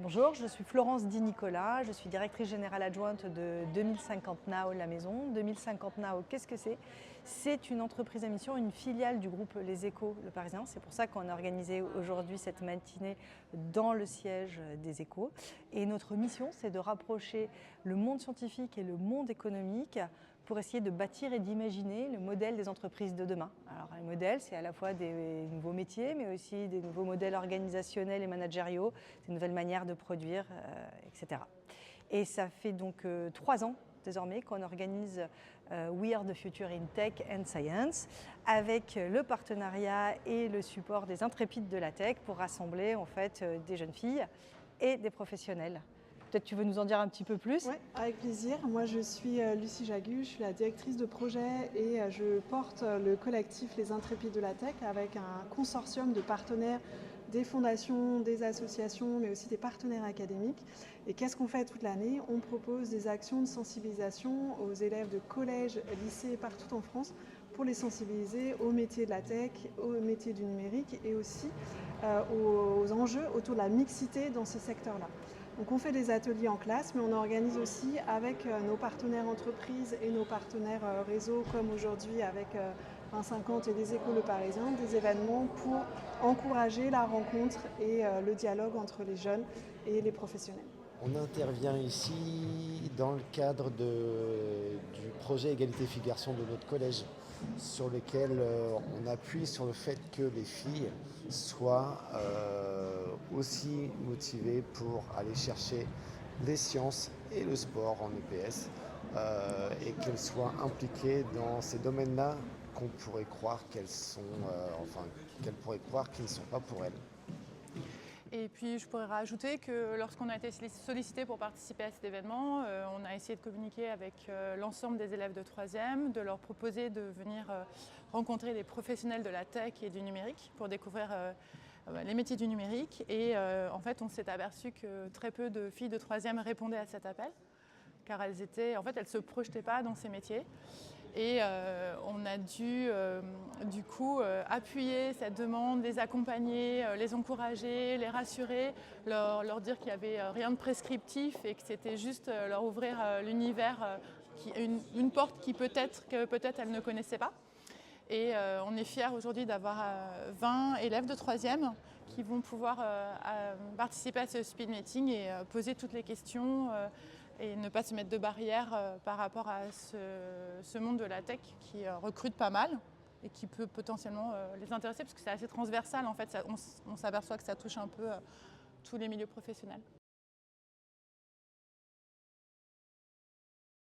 Bonjour, je suis Florence Di Nicola, je suis directrice générale adjointe de 2050 Now La Maison. 2050 Now, qu'est-ce que c'est? C'est une entreprise à mission, une filiale du groupe Les Échos Le Parisien. C'est pour ça qu'on a organisé aujourd'hui cette matinée dans le siège des Échos. Et notre mission, c'est de rapprocher le monde scientifique et le monde économique pour essayer de bâtir et d'imaginer le modèle des entreprises de demain. Alors les modèles, c'est à la fois des nouveaux métiers, mais aussi des nouveaux modèles organisationnels et managériaux, des nouvelles manières de produire, etc. Et ça fait donc 3 ans désormais qu'on organise We Are the Future in Tech and Science avec le partenariat et le support des intrépides de la tech pour rassembler en fait des jeunes filles et des professionnels. Peut-être tu veux nous en dire un petit peu plus? Oui, avec plaisir. Moi, je suis Lucie Jagu, je suis la directrice de projet et je porte le collectif Les Intrépides de la Tech avec un consortium de partenaires des fondations, des associations, mais aussi des partenaires académiques. Et qu'est-ce qu'on fait toute l'année? On propose des actions de sensibilisation aux élèves de collège, lycées partout en France pour les sensibiliser aux métiers de la tech, aux métiers du numérique et aussi aux enjeux autour de la mixité dans ces secteurs-là. Donc on fait des ateliers en classe, mais on organise aussi avec nos partenaires entreprises et nos partenaires réseaux, comme aujourd'hui avec 2050 et les Échos Le Parisien, des événements pour encourager la rencontre et le dialogue entre les jeunes et les professionnels. On intervient ici dans le cadre du projet Égalité Filles-Garçons de notre collège, sur lequel on appuie sur le fait que les filles soient aussi motivées pour aller chercher les sciences et le sport en EPS et qu'elles soient impliquées dans ces domaines-là qu'on pourrait croire qu'elles pourraient croire qu'ils ne sont pas pour elles. Et puis je pourrais rajouter que lorsqu'on a été sollicité pour participer à cet événement, on a essayé de communiquer avec l'ensemble des élèves de 3e, de leur proposer de venir rencontrer des professionnels de la tech et du numérique pour découvrir les métiers du numérique. Et en fait, on s'est aperçu que très peu de filles de 3e répondaient à cet appel, car elles ne se projetaient pas dans ces métiers. Et on a dû du coup appuyer cette demande, les accompagner, les encourager, les rassurer, leur dire qu'il n'y avait rien de prescriptif et que c'était juste leur ouvrir l'univers, une porte que peut-être elles ne connaissaient pas. Et on est fiers aujourd'hui d'avoir 20 élèves de 3e qui vont pouvoir participer à ce speed meeting et poser toutes les questions et ne pas se mettre de barrières par rapport à ce monde de la tech qui recrute pas mal et qui peut potentiellement les intéresser parce que c'est assez transversal en fait, on s'aperçoit que ça touche un peu tous les milieux professionnels.